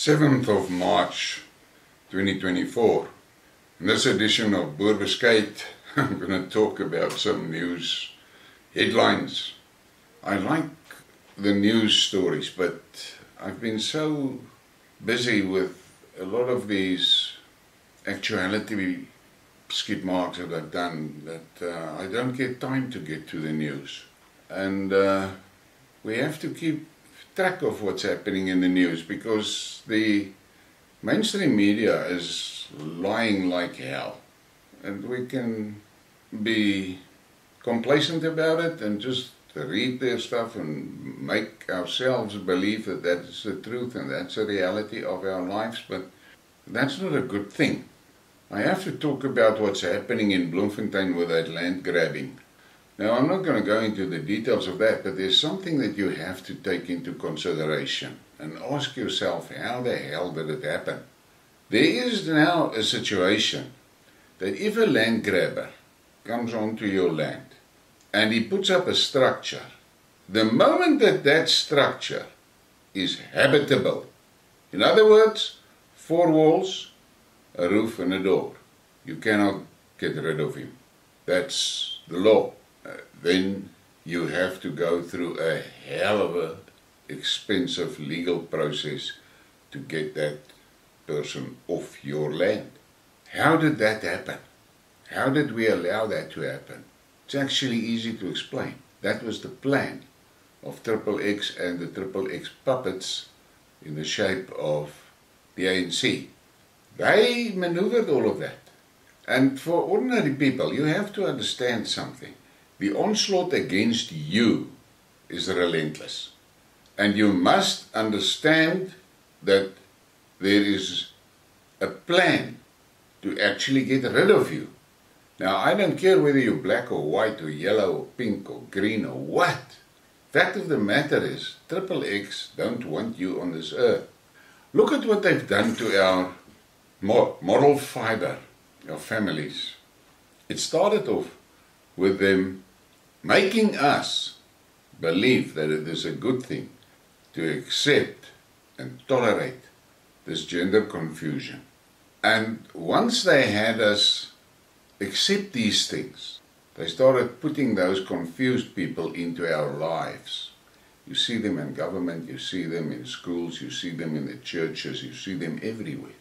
7th of March 2024. In this edition of Boerbeskuit, I'm going to talk about some news headlines. I like the news stories, but I've been so busy with a lot of these actuality skidmarks that I've done that I don't get time to get to the news. And we have to keep track of what's happening in the news because the mainstream media is lying like hell. And we can be complacent about it and just read their stuff and make ourselves believe that that's the truth and that's the reality of our lives, but that's not a good thing. I have to talk about what's happening in Bloemfontein with that land grabbing. Now, I'm not going to go into the details of that, but there's something that you have to take into consideration and ask yourself, how the hell did it happen? There is now a situation that if a land grabber comes onto your land and he puts up a structure, the moment that that structure is habitable, in other words, 4 walls, a roof and a door, you cannot get rid of him. That's the law. Then you have to go through a hell of a expensive legal process to get that person off your land. How did that happen? How did we allow that to happen? It's actually easy to explain. That was the plan of XXX and the XXX puppets in the shape of the ANC. They maneuvered all of that. And for ordinary people, you have to understand something. The onslaught against you is relentless. And you must understand that there is a plan to actually get rid of you. Now, I don't care whether you're black or white or yellow or pink or green or what. Fact of the matter is, XXX don't want you on this earth. Look at what they've done to our moral fiber, our families. It started off with them making us believe that it is a good thing to accept and tolerate this gender confusion. And once they had us accept these things, they started putting those confused people into our lives. You see them in government, you see them in schools, you see them in the churches, you see them everywhere.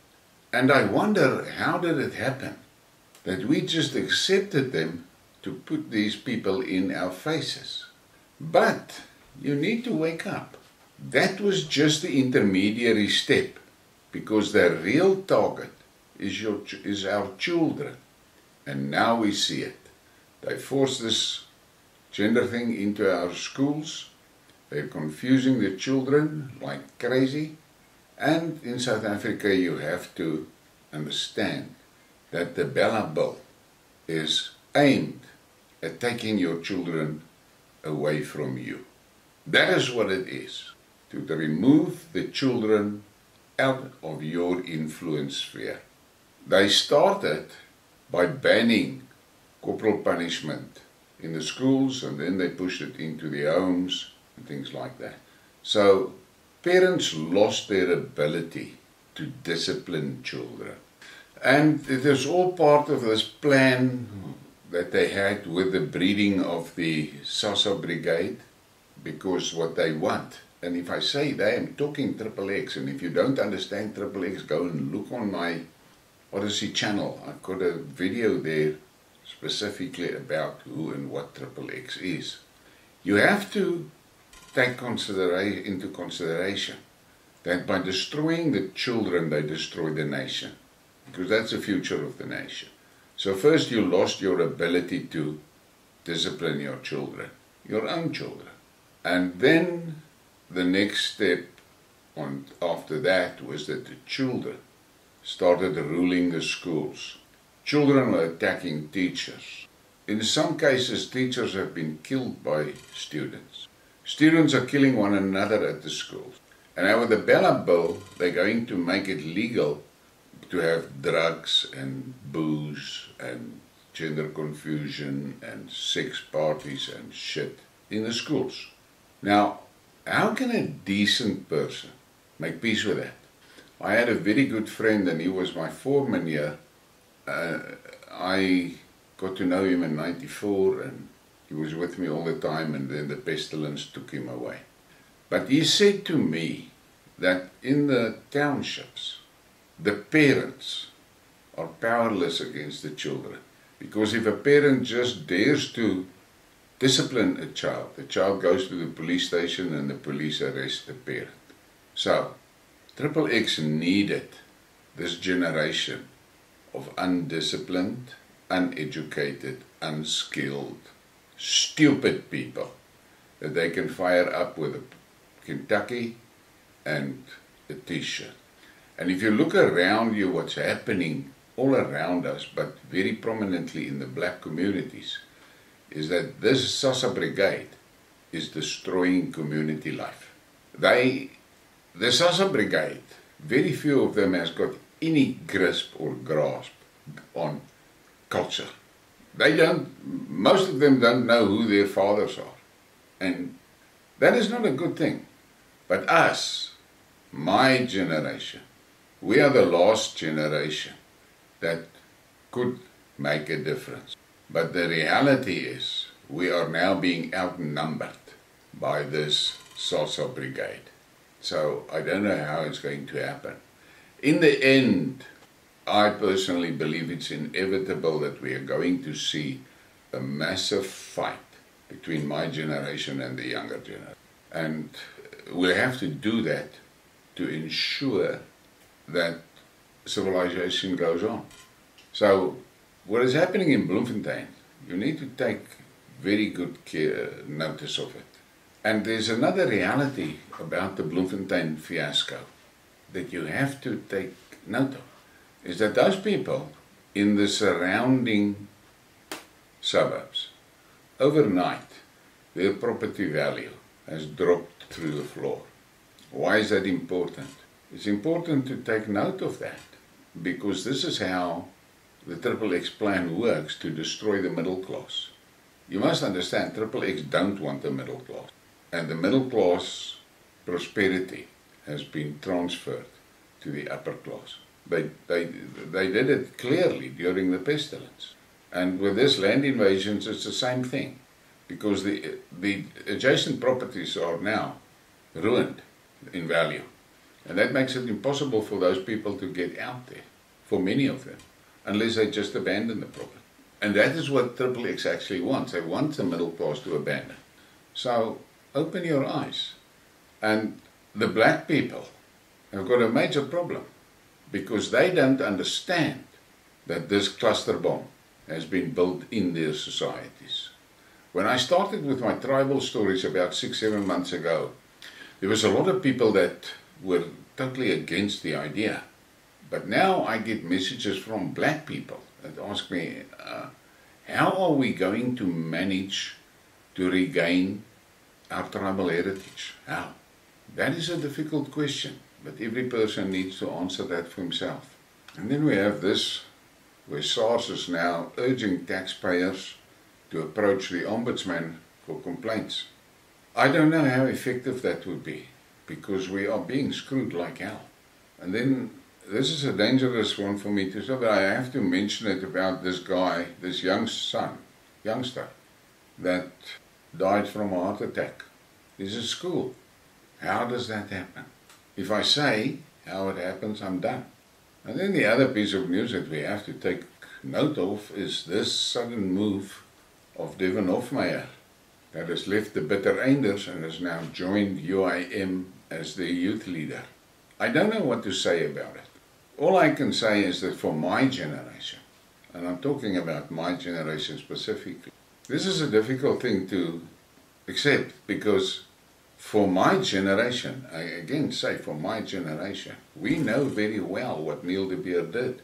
And I wonder, how did it happen that we just accepted them to put these people in our faces? But you need to wake up. That was just the intermediary step, because the real target is our children. And now we see it. They force this gender thing into our schools. They're confusing the children like crazy. And in South Africa, you have to understand that the Bella Bill is aimed at taking your children away from you. That is what it is, to remove the children out of your influence sphere. They started by banning corporal punishment in the schools, and then they pushed it into the homes and things like that. So parents lost their ability to discipline children. And it is all part of this plan that they had with the breeding of the SARS brigade, because what they want, and if I say they, I'm talking XXX, and if you don't understand XXX, go and look on my Odyssey channel. I've got a video there specifically about who and what XXX is. You have to take into consideration that by destroying the children, they destroy the nation, because that's the future of the nation. So first you lost your ability to discipline your children, your own children. And then the next step after that was that the children started ruling the schools. Children were attacking teachers. In some cases, teachers have been killed by students. Students are killing one another at the schools. And now with the Bella Bill, they're going to make it legal to have drugs and booze and gender confusion and sex parties and shit in the schools. Now, how can a decent person make peace with that? I had a very good friend, and he was my foreman here. I got to know him in '94, and he was with me all the time, and then the pestilence took him away. But he said to me that in the townships, the parents are powerless against the children. Because if a parent just dares to discipline a child, the child goes to the police station and the police arrest the parent. So, XXX needed this generation of undisciplined, uneducated, unskilled, stupid people that they can fire up with a Kentucky and a t-shirt. And if you look around you, what's happening all around us, but very prominently in the black communities, is that this SASA brigade is destroying community life. The SASA brigade, very few of them has got any grasp or grasp on culture. Most of them don't know who their fathers are. And that is not a good thing. But us, my generation, we are the last generation that could make a difference. But the reality is, we are now being outnumbered by this SASA brigade. So I don't know how it's going to happen. In the end, I personally believe it's inevitable that we are going to see a massive fight between my generation and the younger generation. And we'll have to do that to ensure that civilization goes on. So, what is happening in Bloemfontein, you need to take very good notice of it. And there's another reality about the Bloemfontein fiasco that you have to take note of, is that those people in the surrounding suburbs, overnight, their property value has dropped through the floor. Why is that important? It's important to take note of that, because this is how the XXX plan works to destroy the middle class. You must understand, XXX don't want the middle class. And the middle class prosperity has been transferred to the upper class. They did it clearly during the pestilence. And with this land invasions, it's the same thing. Because the adjacent properties are now ruined in value. And that makes it impossible for those people to get out there, for many of them, unless they just abandon the property. And that is what XXX actually wants. They want the middle class to abandon. So, open your eyes. And the black people have got a major problem, because they don't understand that this cluster bomb has been built in their societies. When I started with my tribal stories about 6-7 months ago, there was a lot of people that were totally against the idea. But now I get messages from black people that ask me, how are we going to manage to regain our tribal heritage? How? That is a difficult question, but every person needs to answer that for himself. And then we have this, where SARS is now urging taxpayers to approach the ombudsman for complaints. I don't know how effective that would be, because we are being screwed like hell. And then, this is a dangerous one for me to say, but I have to mention it about this guy, this youngster, that died from a heart attack. He's at school. How does that happen? If I say how it happens, I'm done. And then the other piece of news that we have to take note of is this sudden move of Devon that has left the bitter einders and has now joined UIM as their youth leader. I don't know what to say about it. All I can say is that for my generation, and I'm talking about my generation specifically, this is a difficult thing to accept, because for my generation, I again say for my generation, we know very well what Neil de Beer did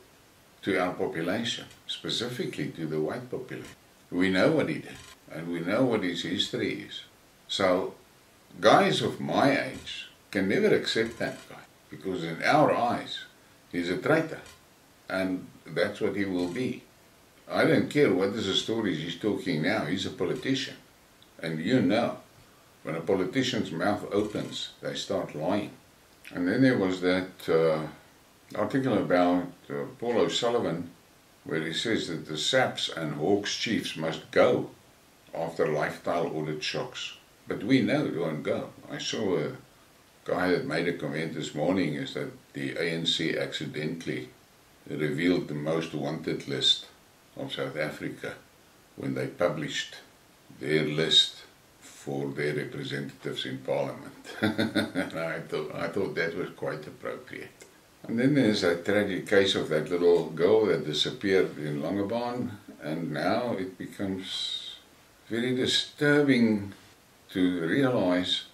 to our population, specifically to the white population. We know what he did, and we know what his history is. So, guys of my age can never accept that guy, because in our eyes, he's a traitor, and that's what he will be. I don't care what is the stories he's talking now, he's a politician. And you know, when a politician's mouth opens, they start lying. And then there was that article about Paul O'Sullivan, where he says that the SAPs and Hawks chiefs must go after lifestyle audit shocks. But we know they won't go. I saw a guy that made a comment this morning is that the ANC accidentally revealed the most wanted list of South Africa when they published their list for their representatives in Parliament. And I thought that was quite appropriate. And then there's a tragic case of that little girl that disappeared in Langebaan, and now it becomes very disturbing to realize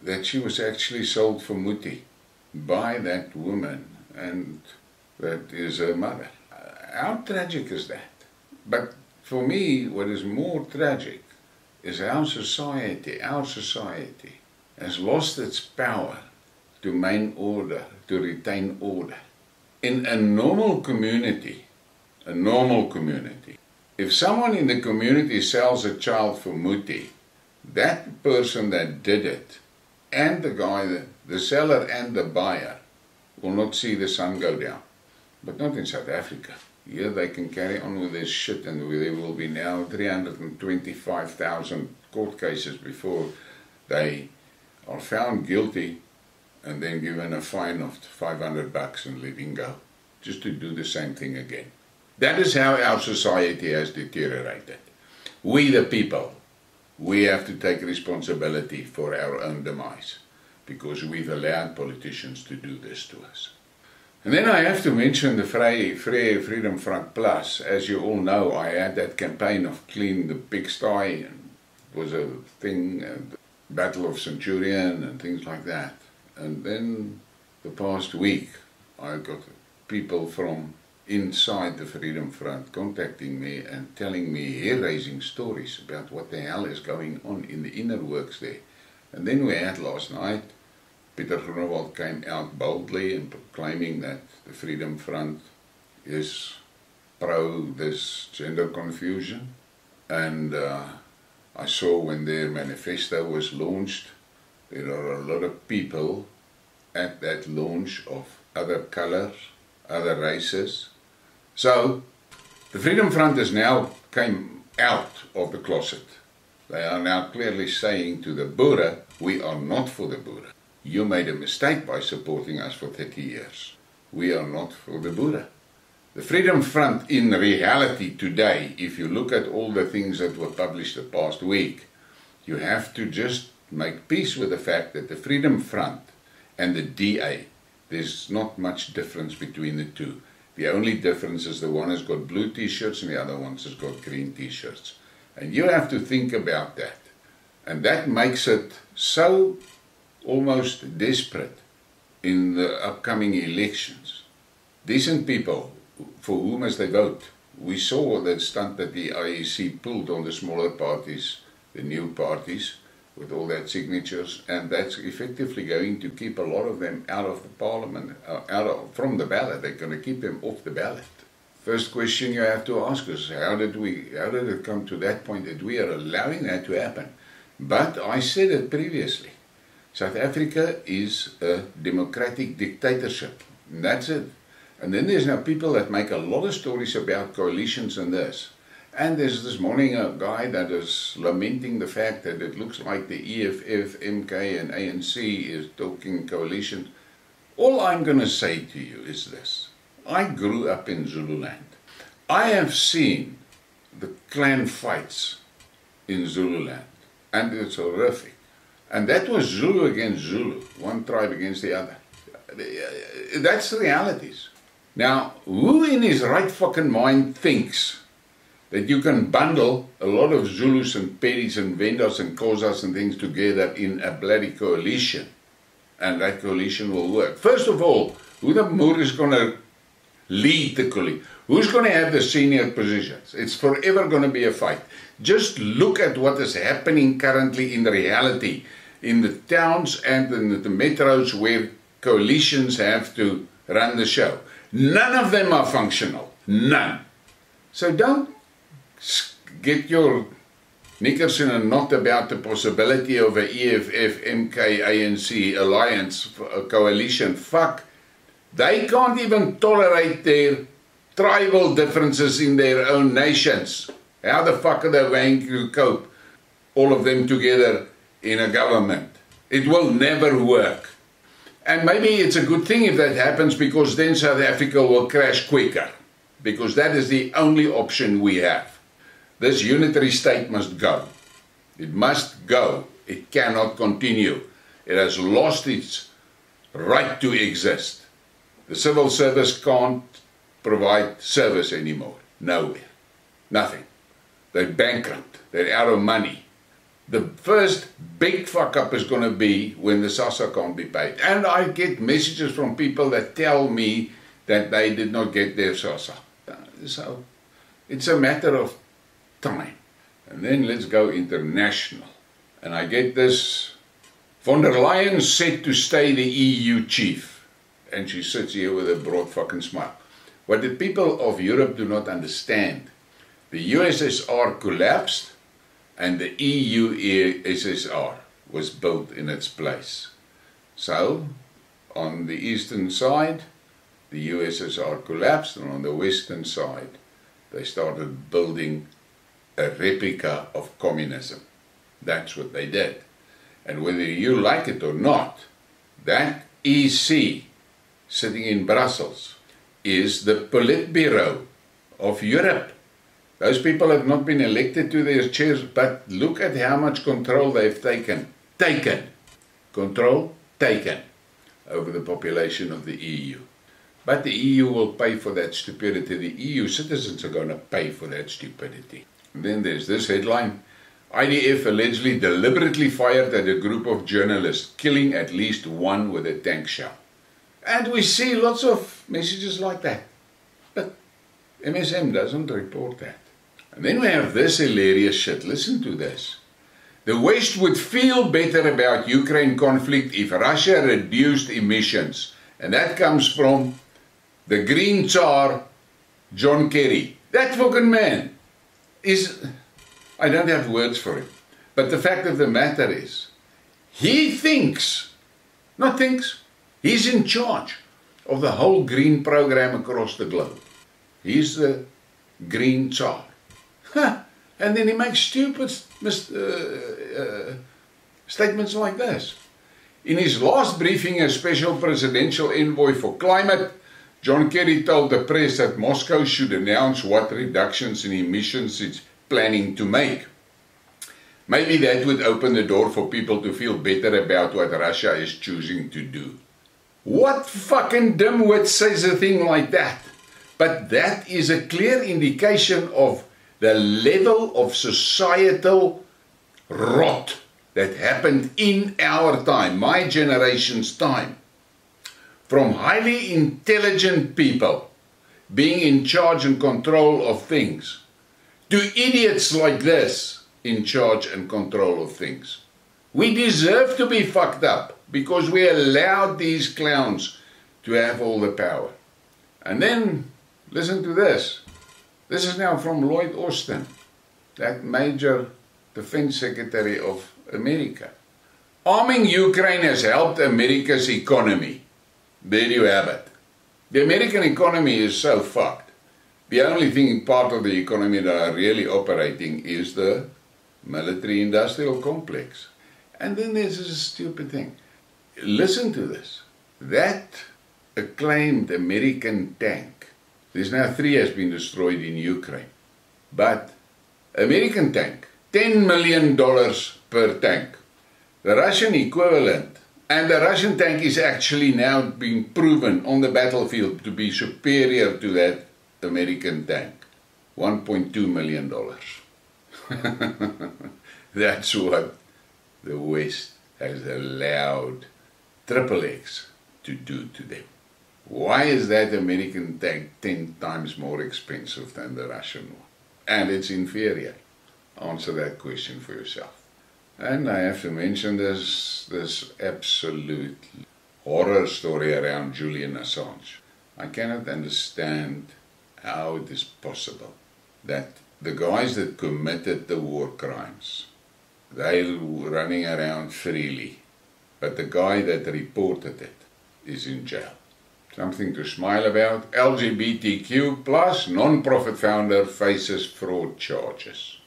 that she was actually sold for muti by that woman, and that is her mother. How tragic is that? But for me, what is more tragic is our society has lost its power to maintain order, to retain order. In a normal community, if someone in the community sells a child for muti, that person that did it, and the guy, the seller and the buyer, will not see the sun go down. But not in South Africa. Here they can carry on with this shit, and there will be now 325,000 court cases before they are found guilty and then given a fine of $500 and letting go, just to do the same thing again. That is how our society has deteriorated. We the people, we have to take responsibility for our own demise, because we've allowed politicians to do this to us. And then I have to mention the Freedom Front Plus. As you all know, I had that campaign of Clean the Pigsty, and it was a thing, the Battle of Centurion and things like that. And then the past week, I got people from inside the Freedom Front contacting me and telling me hair-raising stories about what the hell is going on in the inner works there. And then we had last night, Peter Groenewald came out boldly and proclaiming that the Freedom Front is pro this gender confusion. And I saw when their manifesto was launched, there are a lot of people at that launch of other colors, other races. So the Freedom Front has now came out of the closet. They are now clearly saying to the Boere, we are not for the Boere. You made a mistake by supporting us for 30 years. We are not for the Boere. The Freedom Front, in reality today, if you look at all the things that were published the past week, you have to just make peace with the fact that the Freedom Front and the DA, there's not much difference between the two. The only difference is the one has got blue t-shirts and the other one has got green t-shirts. And you have to think about that. And that makes it so almost desperate in the upcoming elections. Decent people, for whom must they vote? We saw that stunt that the IEC pulled on the smaller parties, the new parties, with all that signatures, and that's effectively going to keep a lot of them out of the parliament, from the ballot. They're going to keep them off the ballot. First question you have to ask is, how did it come to that point that we are allowing that to happen? But I said it previously. South Africa is a democratic dictatorship, and that's it. And then there's now people that make a lot of stories about coalitions and this. And there's this morning a guy that is lamenting the fact that it looks like the EFF, MK and ANC is talking coalition. All I'm going to say to you is this. I grew up in Zululand. I have seen the clan fights in Zululand, and it's horrific. And that was Zulu against Zulu, one tribe against the other. That's the realities. Now, who in his right fucking mind thinks that you can bundle a lot of Zulus and Pedis and Vendas and Xhosas and things together in a bloody coalition, and that coalition will work? First of all, who the moor is going to lead the coalition? Who's going to have the senior positions? It's forever going to be a fight. Just look at what is happening currently in reality in the towns and in the metros where coalitions have to run the show. None of them are functional. None. So don't get your knickers in a knot about the possibility of a EFF, MK, ANC alliance, a coalition. Fuck They can't even tolerate their tribal differences in their own nations. How the fuck are they going to cope, all of them together in a government? It will never work. And maybe it's a good thing if that happens, because then South Africa will crash quicker, because that is the only option we have. This unitary state must go. It must go. It cannot continue. It has lost its right to exist. The civil service can't provide service anymore. Nowhere. Nothing. They're bankrupt. They're out of money. The first big fuck up is going to be when the SASSA can't be paid. And I get messages from people that tell me that they did not get their SASSA. So it's a matter of time. And then let's go international. And I get this: von der Leyen said to stay the EU chief. And she sits here with a broad fucking smile. What the people of Europe do not understand, the USSR collapsed and the EU SSR was built in its place. So, on the eastern side, the USSR collapsed, and on the western side, they started building a replica of communism. That's what they did. And whether you like it or not, that EC sitting in Brussels is the Politburo of Europe. Those people have not been elected to their chairs, but look at how much control they've taken. Control taken over the population of the EU. But the EU will pay for that stupidity. The EU citizens are going to pay for that stupidity. And then there's this headline: IDF allegedly deliberately fired at a group of journalists, killing at least one with a tank shell. And we see lots of messages like that. But MSM doesn't report that. And then we have this hilarious shit. Listen to this. The West would feel better about Ukraine conflict if Russia reduced emissions. And that comes from the Green Tsar, John Kerry. That fucking man is... I don't have words for him. But the fact of the matter is, he thinks, not thinks, he's in charge of the whole green program across the globe. He's the Green Tsar. And then he makes stupid statements like this. In his last briefing as Special Presidential Envoy for Climate, John Kerry told the press that Moscow should announce what reductions in emissions it's planning to make. Maybe that would open the door for people to feel better about what Russia is choosing to do. What fucking dimwit says a thing like that? But that is a clear indication of the level of societal rot that happened in our time, my generation's time. From highly intelligent people being in charge and control of things, to idiots like this in charge and control of things. We deserve to be fucked up because we allowed these clowns to have all the power. And then, listen to this. This is now from Lloyd Austin, that major defense secretary of America. Arming Ukraine has helped America's economy. There you have it. The American economy is so fucked. The only thing part of the economy that are really operating is the military-industrial complex. And then there's this stupid thing. Listen to this. That acclaimed American tank, there's now 3 has been destroyed in Ukraine. But American tank, $10 million per tank. The Russian equivalent, and the Russian tank is actually now being proven on the battlefield to be superior to that American tank. $1.2 million. That's what the West has allowed XXX to do to them. Why is that American tank 10 times more expensive than the Russian one? And it's inferior. Answer that question for yourself. And I have to mention this absolute horror story around Julian Assange. I cannot understand how it is possible that the guys that committed the war crimes, they're running around freely, but the guy that reported it is in jail. Something to smile about. LGBTQ plus non-profit founder faces fraud charges.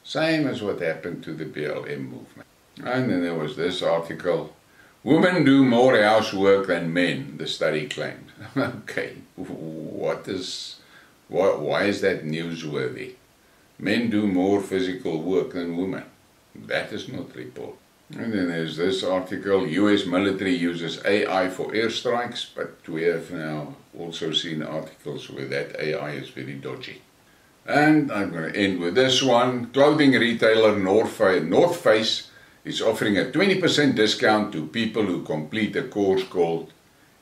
Same as what happened to the BLM movement. And then there was this article. Women do more housework than men, the study claimed. Okay, why is that newsworthy? Men do more physical work than women. That is not reported. And then there's this article, US military uses AI for airstrikes, but we have now also seen articles where that AI is very dodgy. And I'm going to end with this one. Clothing retailer North Face is offering a 20% discount to people who complete a course called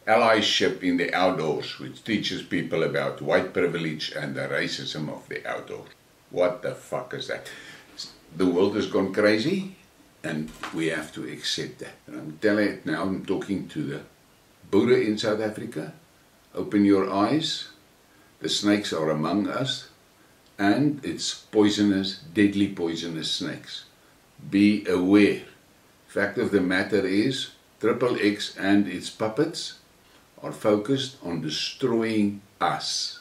Allyship in the Outdoors, which teaches people about white privilege and the racism of the outdoors. What the fuck is that? The world has gone crazy. And we have to accept that. And I'm telling it now, I'm talking to the Boere in South Africa. Open your eyes. The snakes are among us. And it's poisonous, deadly poisonous snakes. Be aware. Fact of the matter is, XXX and its puppets are focused on destroying us,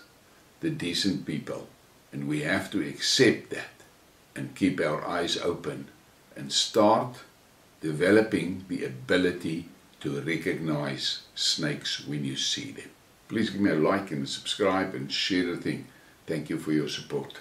the decent people. And we have to accept that and keep our eyes open. And start developing the ability to recognize snakes when you see them. Please give me a like and subscribe and share the thing. Thank you for your support.